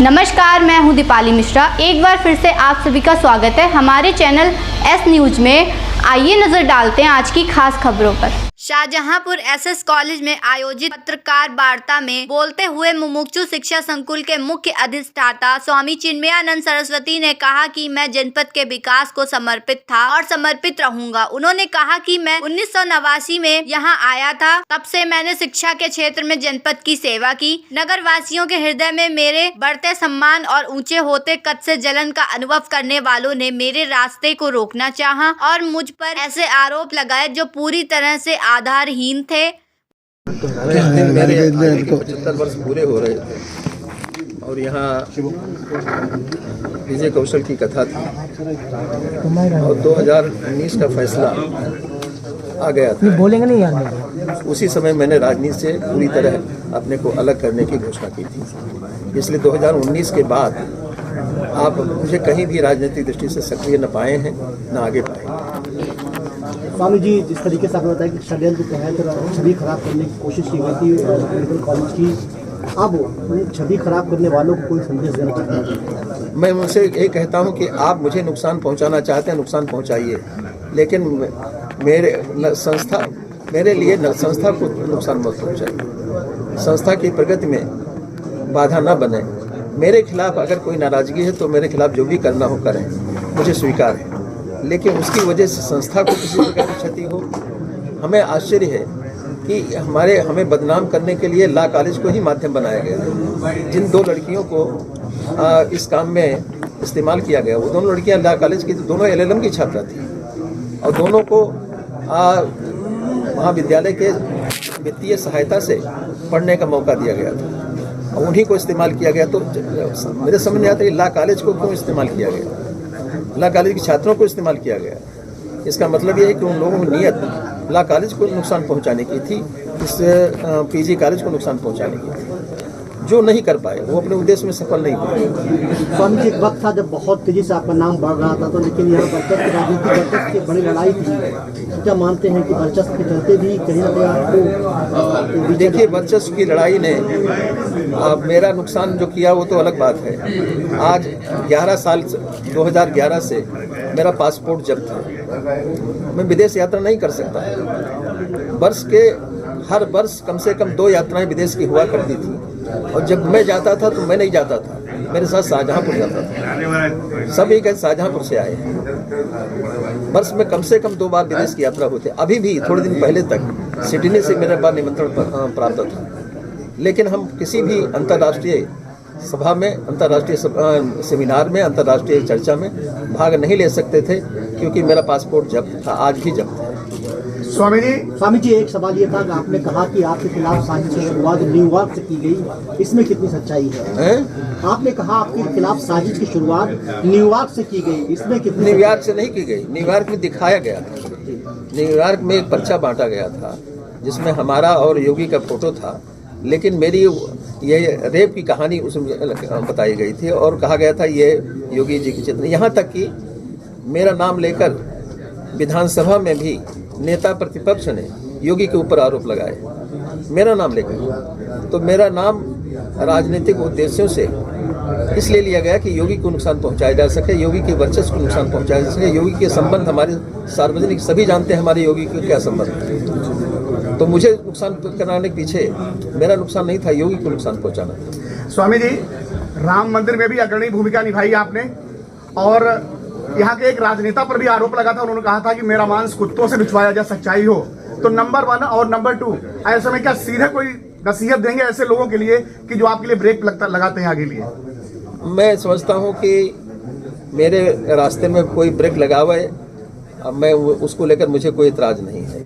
नमस्कार, मैं हूं दीपाली मिश्रा। एक बार फिर से आप सभी का स्वागत है हमारे चैनल एस न्यूज में। आइए नजर डालते हैं आज की खास खबरों पर। शाहजहांपुर एसएस कॉलेज में आयोजित पत्रकार वार्ता में बोलते हुए मुमुक्षु शिक्षा संकुल के मुख्य अधिष्ठाता स्वामी चिन्मयानंद सरस्वती ने कहा कि मैं जनपद के विकास को समर्पित था और समर्पित रहूंगा। उन्होंने कहा कि मैं 1989 में यहां आया था, तब से मैंने शिक्षा के क्षेत्र में जनपद की सेवा की। नगर वासियों के हृदय में मेरे बढ़ते सम्मान और ऊंचे होते कद से जलन का अनुभव करने वालों ने मेरे रास्ते को रोकना चाहा और मुझ पर ऐसे आरोप लगाए जो पूरी तरह से आधारहीन थे। मेरे 75 वर्ष पूरे हो रहे थे और यहाँ विजय कौशल की कथा थी और 2019 का फैसला आ गया था। बोलेंगे नहीं यार। उसी समय मैंने राजनीति से पूरी तरह अपने को अलग करने की घोषणा की थी। इसलिए 2019 के बाद आप मुझे कहीं भी राजनीतिक दृष्टि से सक्रिय न पाए हैं न आगे पाए। स्वामी जी, जिस तरीके से आपने बताया कि षड्यंत्र के तहत छवि खराब करने की कोशिश की गई थी मेडिकल कॉलेज की, अब छवि खराब करने वालों को कोई संदेश देना चाहता हूँ? मैं उनसे ये कहता हूँ कि आप मुझे नुकसान पहुँचाना चाहते हैं, नुकसान पहुँचाइए, लेकिन मेरे लिए संस्था को नुकसान मत पहुँचाइए। संस्था की प्रगति में बाधा न बने। मेरे खिलाफ अगर कोई नाराजगी है तो मेरे खिलाफ जो भी करना हो करें, मुझे स्वीकार है, लेकिन उसकी वजह से संस्था को किसी प्रकार की क्षति हो। हमें आश्चर्य है कि हमें बदनाम करने के लिए लॉ कॉलेज को ही माध्यम बनाया गया। जिन दो लड़कियों को इस काम में इस्तेमाल किया गया, वो दोनों लड़कियां लॉ कॉलेज की, दोनों LLM की छात्रा थी और दोनों को महाविद्यालय के वित्तीय सहायता से पढ़ने का मौका दिया गया था और उन्हीं को इस्तेमाल किया गया। तो मेरे समझ नहीं आता कि लॉ कॉलेज को क्यों इस्तेमाल किया गया, लॉ कॉलेज के छात्रों को इस्तेमाल किया गया। इसका मतलब यह है कि उन लोगों की नीयत लॉ कॉलेज को नुकसान पहुंचाने की थी, इस PG कॉलेज को नुकसान पहुंचाने की थी, जो नहीं कर पाए। वो अपने उद्देश्य में सफल नहीं हुए। स्वामी जी, एक वक्त था जब बहुत तेजी से आपका नाम बढ़ रहा था, तो लेकिन यहाँ वर्चस्व की बड़ी लड़ाई थी। तो क्या मानते हैं कि वर्चस्व के चलते भी कहीं ना कहीं आपको? देखिए, वर्चस्व की लड़ाई ने मेरा नुकसान जो किया वो तो अलग बात है। आज 11 साल 2011 से मेरा पासपोर्ट जब्त है। मैं विदेश यात्रा नहीं कर सकता। हर वर्ष कम से कम 2 यात्राएं विदेश की हुआ करती थी और जब मैं जाता था तो मैं नहीं जाता था, मेरे साथ शाहजहांपुर जाता था। सभी के शाहजहांपुर से आए। वर्ष में कम से कम 2 बार विदेश की यात्रा होती। अभी भी थोड़े दिन पहले तक सिडनी से मेरे पास निमंत्रण प्राप्त था, लेकिन हम किसी भी अंतर्राष्ट्रीय सभा में, अंतर्राष्ट्रीय सेमिनार में, अंतर्राष्ट्रीय चर्चा में भाग नहीं ले सकते थे क्योंकि मेरा पासपोर्ट जब्त था। आज भी जब्त है। स्वामी जी, एक सवाल ये था कि आपने कहा कि आपके खिलाफ साजिश की शुरुआत न्यूयॉर्क से की गई, इसमें कितनी सच्चाई है? आपने कहा आपके खिलाफ साजिश की शुरुआत न्यूयॉर्क से की गई, इसमें कितनी? न्यूयॉर्क से नहीं की गई, न्यूयॉर्क में दिखाया गया था। न्यूयॉर्क में एक पर्चा बांटा गया था जिसमें हमारा और योगी का फोटो था, लेकिन मेरी ये रेप की कहानी उसमें बताई गई थी और कहा गया था ये योगी जी की चित्र। यहाँ तक कि मेरा नाम लेकर विधानसभा में भी नेता प्रतिपक्ष ने योगी के ऊपर आरोप लगाए, मेरा नाम लेकर। तो मेरा नाम राजनीतिक उद्देश्यों से इसलिए लिया गया कि योगी को नुकसान पहुंचाया जा सके, योगी के वर्चस्व को नुकसान पहुंचाया जा सके। योगी के संबंध हमारे सार्वजनिक, सभी जानते हैं हमारे योगी के क्या संबंध है। तो मुझे नुकसान कराने के पीछे मेरा नुकसान नहीं था, योगी को नुकसान पहुंचाना था। स्वामी जी, राम मंदिर में भी अग्रणी भूमिका निभाई आपने और यहाँ के एक राजनेता पर भी आरोप लगा था। उन्होंने कहा था कि मेरा मांस कुत्तों से बिछवाया जा, सच्चाई हो तो। नंबर 1 और नंबर 2, ऐसे में क्या सीधे कोई नसीहत देंगे ऐसे लोगों के लिए कि जो आपके लिए ब्रेक लगाते हैं आगे लिए? मैं समझता हूँ कि मेरे रास्ते में कोई ब्रेक लगावे, मैं उसको लेकर मुझे कोई इतराज नहीं है।